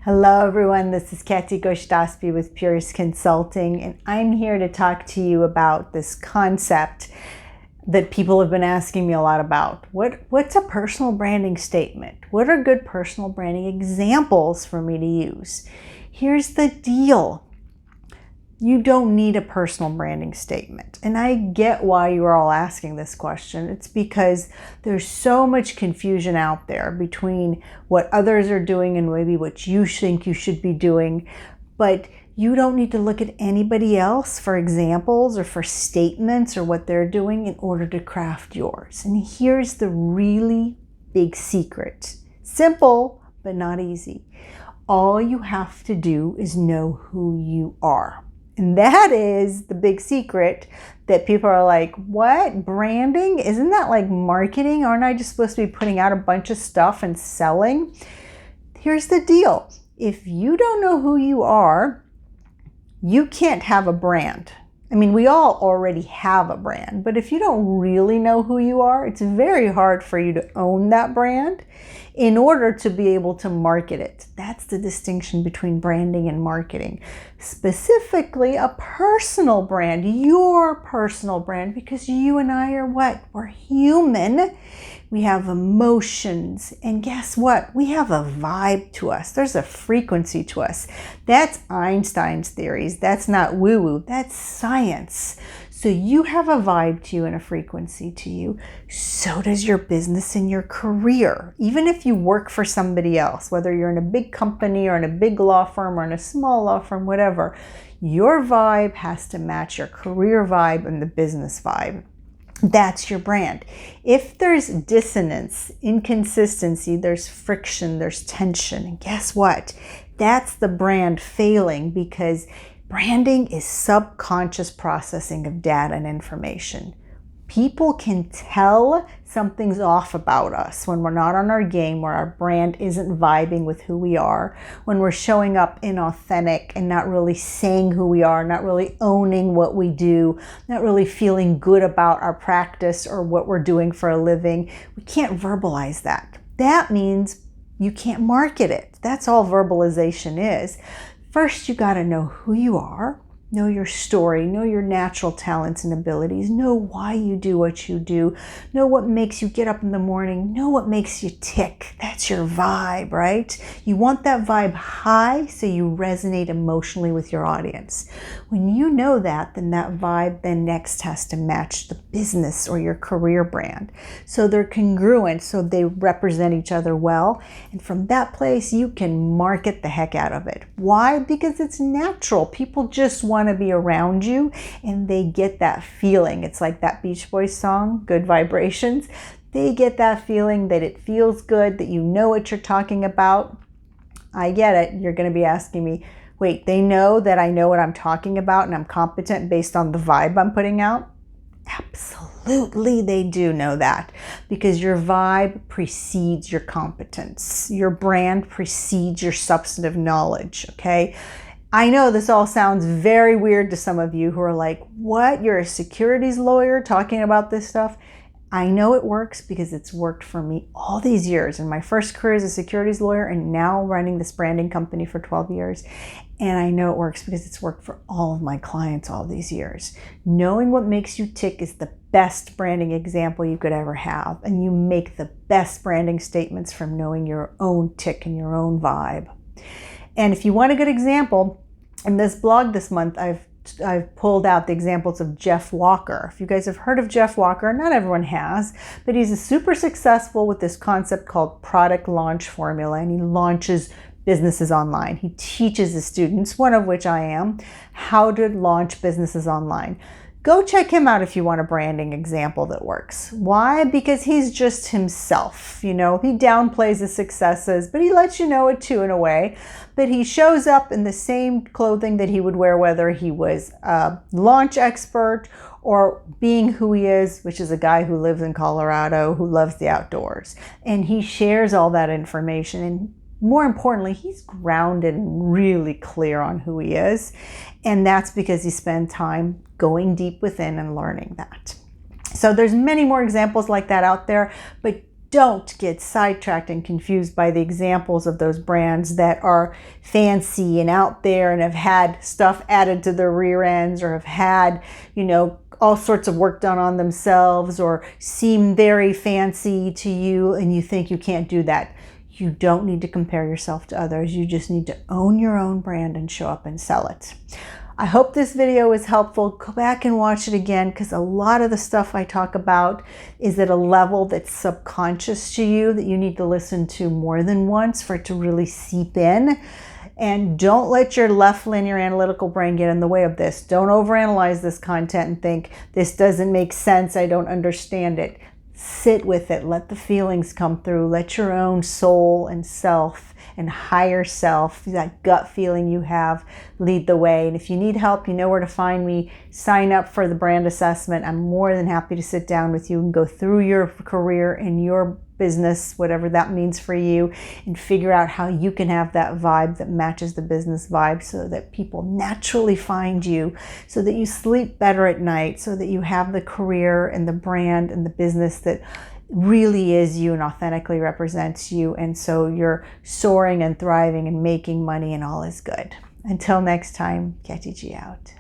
Hello everyone, this is Kathy Goshdaspi with Purist Consulting, and I'm here to talk to you about this concept that people have been asking me a lot about. What's a personal branding statement? What are good personal branding examples for me to use? Here's the deal. You don't need a personal branding statement. And I get why you are all asking this question. It's because there's so much confusion out there between what others are doing and maybe what you think you should be doing. But you don't need to look at anybody else for examples or for statements or what they're doing in order to craft yours. And here's the really big secret. Simple, but not easy. All you have to do is know who you are. And that is the big secret that people are like, what? Branding? Isn't that like marketing? Aren't I just supposed to be putting out a bunch of stuff and selling? Here's the deal. If you don't know who you are, you can't have a brand. I mean, we all already have a brand, but if you don't really know who you are, it's very hard for you to own that brand in order to be able to market it. That's the distinction between branding and marketing. Specifically, a personal brand, your personal brand, because you and I are what? We're human. We have emotions, and guess what? We have a vibe to us. There's a frequency to us. That's Einstein's theories. That's not woo-woo. That's science. So you have a vibe to you and a frequency to you. So does your business and your career. Even if you work for somebody else, whether you're in a big company or in a big law firm or in a small law firm, whatever, your vibe has to match your career vibe and the business vibe. That's your brand. If there's dissonance, inconsistency, there's friction, there's tension. And guess what? That's the brand failing, because branding is subconscious processing of data and information. People can tell something's off about us when we're not on our game, where our brand isn't vibing with who we are, when we're showing up inauthentic and not really saying who we are, not really owning what we do, not really feeling good about our practice or what we're doing for a living. We can't verbalize that. That means you can't market it. That's all verbalization is. First, you got to know who you are. Know your story, know your natural talents and abilities, know why you do what you do, know what makes you get up in the morning, know what makes you tick. That's your vibe, right? You want that vibe high so you resonate emotionally with your audience. When you know that, then that vibe then next has to match the business or your career brand. So they're congruent, so they represent each other well. And from that place, you can market the heck out of it. Why? Because it's natural. People just want to be around you, and they get that feeling. It's like that Beach Boys song, Good Vibrations. They get that feeling that it feels good, that you know what you're talking about. I get it. You're going to be asking me, wait, they know that I know what I'm talking about and I'm competent based on the vibe I'm putting out? Absolutely, they do know that, because your vibe precedes your competence. Your brand precedes your substantive knowledge, okay? I know this all sounds very weird to some of you who are like, what? You're a securities lawyer talking about this stuff? I know it works because it's worked for me all these years. In my first career as a securities lawyer, and now running this branding company for 12 years. And I know it works because it's worked for all of my clients all these years. Knowing what makes you tick is the best branding example you could ever have. And you make the best branding statements from knowing your own tick and your own vibe. And if you want a good example, in this blog this month, I've pulled out the examples of Jeff Walker. If you guys have heard of Jeff Walker, not everyone has, but he's super successful with this concept called product launch formula, and he launches businesses online. He teaches his students, one of which I am, how to launch businesses online. Go check him out if you want a branding example that works. Why? Because he's just himself. You know, he downplays his successes, but he lets you know it too in a way. But he shows up in the same clothing that he would wear whether he was a launch expert or being who he is, which is a guy who lives in Colorado, who loves the outdoors. And he shares all that information, and more importantly, he's grounded and really clear on who he is. And that's because he spent time going deep within and learning that. So there's many more examples like that out there, but don't get sidetracked and confused by the examples of those brands that are fancy and out there and have had stuff added to their rear ends, or have had, all sorts of work done on themselves, or seem very fancy to you, and you think you can't do that. You don't need to compare yourself to others. You just need to own your own brand and show up and sell it. I hope this video was helpful. Go back and watch it again, because a lot of the stuff I talk about is at a level that's subconscious to you, that you need to listen to more than once for it to really seep in. And don't let your left linear analytical brain get in the way of this. Don't overanalyze this content and think, this doesn't make sense, I don't understand it. Sit with it. Let the feelings come through. Let your own soul and self and higher self, that gut feeling you have, lead the way. And if you need help, you know where to find me. Sign up for the brand assessment. I'm more than happy to sit down with you and go through your career and your business, whatever that means for you, and figure out how you can have that vibe that matches the business vibe, so that people naturally find you, so that you sleep better at night, so that you have the career and the brand and the business that really is you and authentically represents you. And so you're soaring and thriving and making money and all is good. Until next time, Katie G out.